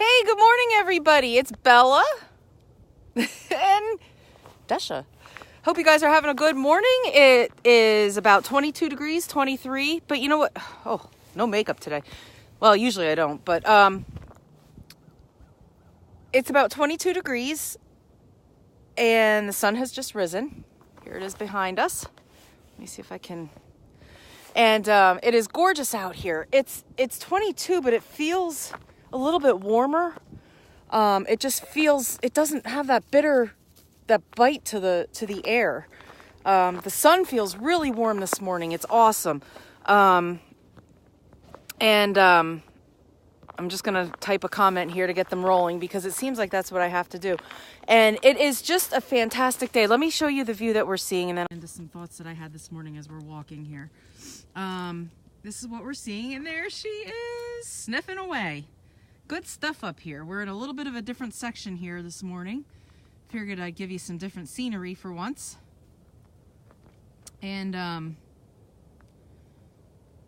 Hey, good morning, everybody. It's Bella and Desha. Hope you guys are having a good morning. It is about 22 degrees, 23. But you know what? Oh, no makeup today. Well, usually I don't, but it's about 22 degrees and the sun has just risen. Here it is behind us. Let me see if I can. And it is gorgeous out here. It's 22, but it feels a little bit warmer. It just feels, it doesn't have that bite to the air. The sun feels really warm this morning. It's awesome. I'm just going to type a comment here to get them rolling because it seems like that's what I have to do. And it is just a fantastic day. Let me show you the view that we're seeing and then into some thoughts that I had this morning as we're walking here. This is what we're seeing, and there she is, sniffing away. Good stuff up here. We're in a little bit of a different section here this morning. Figured I'd give you some different scenery for once. And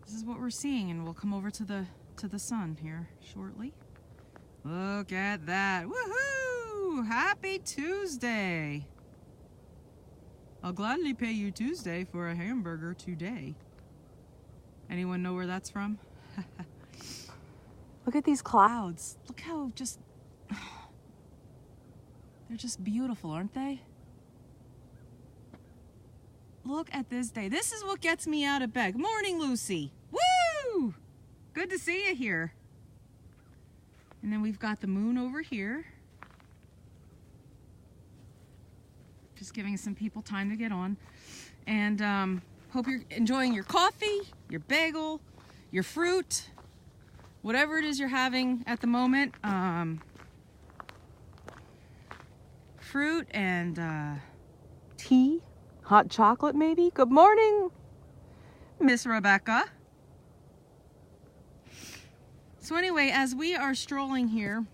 this is what we're seeing, and we'll come over to the sun here shortly. Look at that. Woohoo! Happy Tuesday. I'll gladly pay you Tuesday for a hamburger today. Anyone know where that's from? Look at these clouds. Look how they're just beautiful, aren't they? Look at this day. This is what gets me out of bed. Good morning, Lucy. Woo! Good to see you here. And then we've got the moon over here. Just giving some people time to get on. And hope you're enjoying your coffee, your bagel, your fruit, whatever it is you're having at the moment. Fruit and tea, hot chocolate maybe. Good morning, Miss Rebecca. So anyway, as we are strolling here,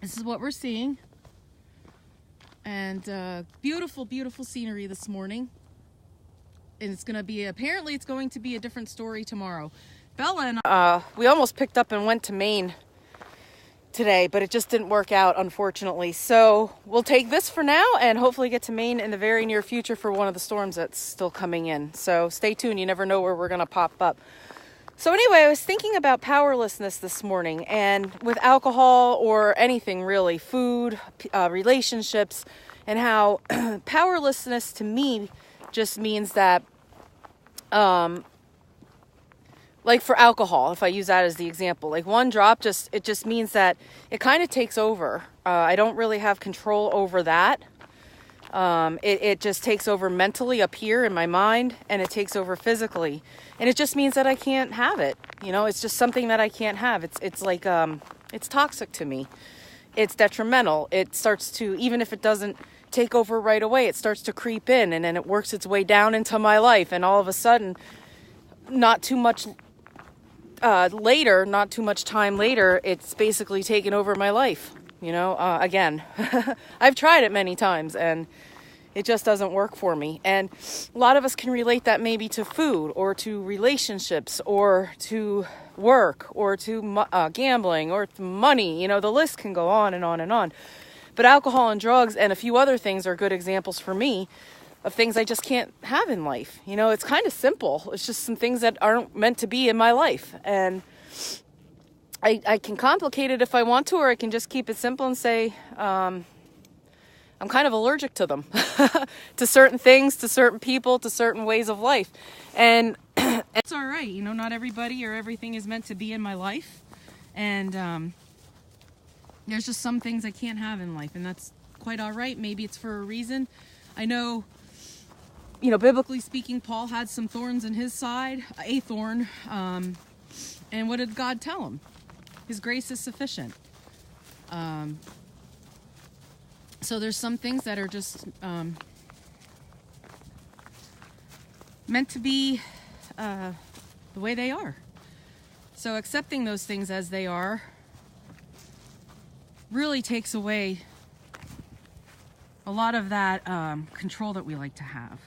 this is what we're seeing. And beautiful, beautiful scenery this morning. And it's going to be, apparently it's going to be a different story tomorrow. Bella and we almost picked up and went to Maine today, but it just didn't work out, unfortunately. So we'll take this for now and hopefully get to Maine in the very near future for one of the storms that's still coming in. So stay tuned. You never know where we're going to pop up. So anyway, I was thinking about powerlessness this morning, and with alcohol or anything really, food, relationships, and how powerlessness to me just means that, like for alcohol, if I use that as the example, like one drop, it just means that it kind of takes over. I don't really have control over that. It just takes over mentally up here in my mind, and it takes over physically. And it just means that I can't have it. You know, it's just something that I can't have. It's like, it's toxic to me. It's detrimental. It starts to, even if it doesn't take over right away, it starts to creep in, and then it works its way down into my life. And all of a sudden, not too much time later, it's basically taken over my life. You know, again, I've tried it many times and it just doesn't work for me. And a lot of us can relate that maybe to food or to relationships or to work or to gambling or to money. You know, the list can go on and on and on. But alcohol and drugs and a few other things are good examples for me of things I just can't have in life. You know, it's kind of simple. It's just some things that aren't meant to be in my life. And I can complicate it if I want to, or I can just keep it simple and say, I'm kind of allergic to them, to certain things, to certain people, to certain ways of life. And it's all right. You know, not everybody or everything is meant to be in my life. And there's just some things I can't have in life, and that's quite all right. Maybe it's for a reason. I know, you know, biblically speaking, Paul had some thorns in his side, a thorn. And what did God tell him? His grace is sufficient. So there's some things that are just meant to be the way they are. So accepting those things as they are really takes away a lot of that control that we like to have.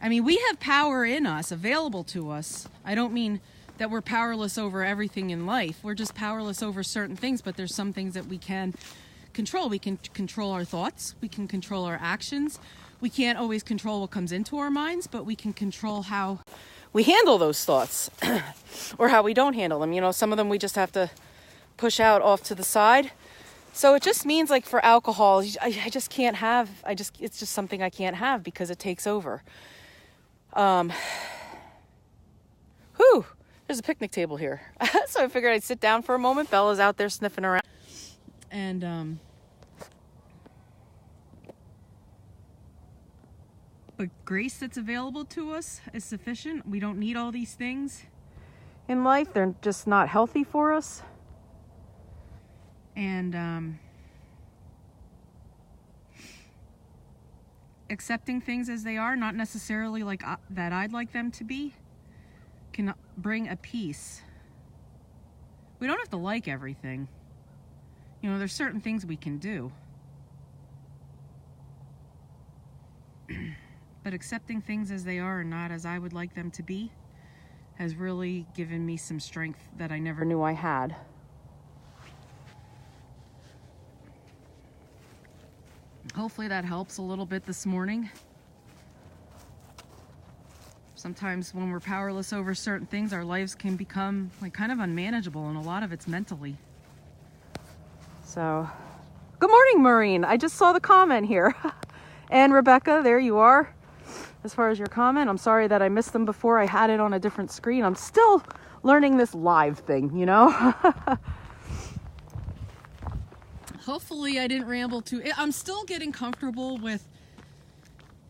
I mean, we have power in us, available to us. I don't mean that we're powerless over everything in life. We're just powerless over certain things, but there's some things that we can control. We can control our thoughts. We can control our actions. We can't always control what comes into our minds, but we can control how we handle those thoughts or how we don't handle them. You know, some of them we just have to push out off to the side. So it just means, like, for alcohol, I just can't have, it's just something I can't have because it takes over. There's a picnic table here. So I figured I'd sit down for a moment. Bella's out there sniffing around. And, but grace that's available to us is sufficient. We don't need all these things in life. They're just not healthy for us. And accepting things as they are, not necessarily like that I'd like them to be, can bring a peace. We don't have to like everything. You know, there's certain things we can do. But accepting things as they are and not as I would like them to be has really given me some strength that I never knew I had. Hopefully that helps a little bit this morning. Sometimes when we're powerless over certain things, our lives can become like kind of unmanageable, and a lot of it's mentally. So, good morning, Maureen. I just saw the comment here. And Rebecca, there you are. As far as your comment, I'm sorry that I missed them before. I had it on a different screen. I'm still learning this live thing, you know? Hopefully I didn't ramble too. I'm still getting comfortable with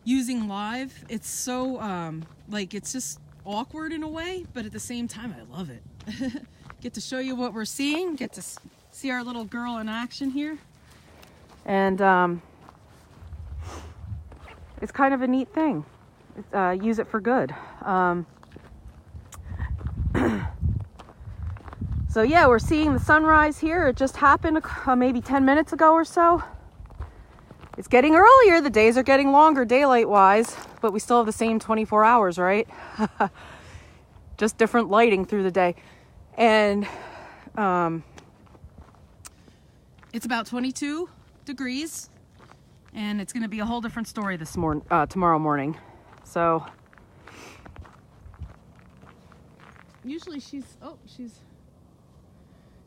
using live. It's so, like, it's just awkward in a way, but at the same time, I love it. Get to show you what we're seeing, get to see our little girl in action here. And it's kind of a neat thing. Use it for good. So yeah, we're seeing the sunrise here. It just happened maybe 10 minutes ago or so. It's getting earlier. The days are getting longer daylight-wise, but we still have the same 24 hours, right? Just different lighting through the day. And it's about 22 degrees, and it's going to be a whole different story tomorrow morning. So usually she's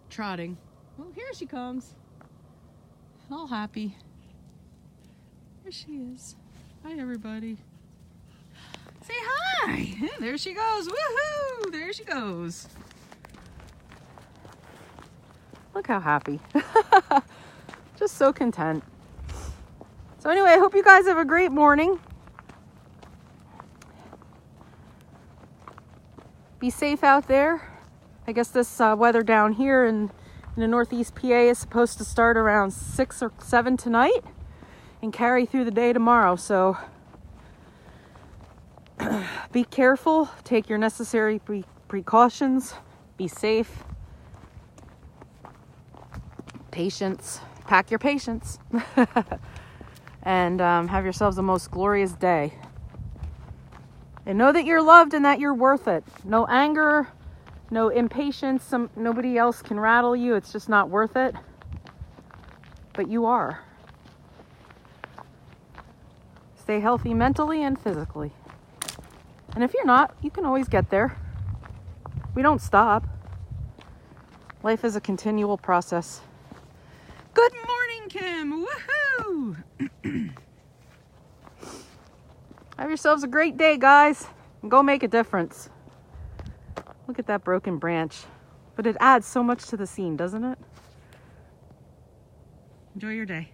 trotting. Oh, here she comes. All happy. There she is. Hi, everybody. Say hi. There she goes. Woohoo! There she goes. Look how happy. Just so content. So anyway, I hope you guys have a great morning. Be safe out there. I guess this weather down here in the Northeast PA is supposed to start around 6 or 7 tonight and carry through the day tomorrow. So be careful, take your necessary precautions, be safe, patience, pack your patience, and have yourselves the most glorious day. And know that you're loved and that you're worth it. No anger, no impatience. Nobody else can rattle you. It's just not worth it. But you are. Stay healthy mentally and physically. And if you're not, you can always get there. We don't stop. Life is a continual process. Good morning, Kim. Woohoo! Have yourselves a great day, guys. And go make a difference. Look at that broken branch. But it adds so much to the scene, doesn't it? Enjoy your day.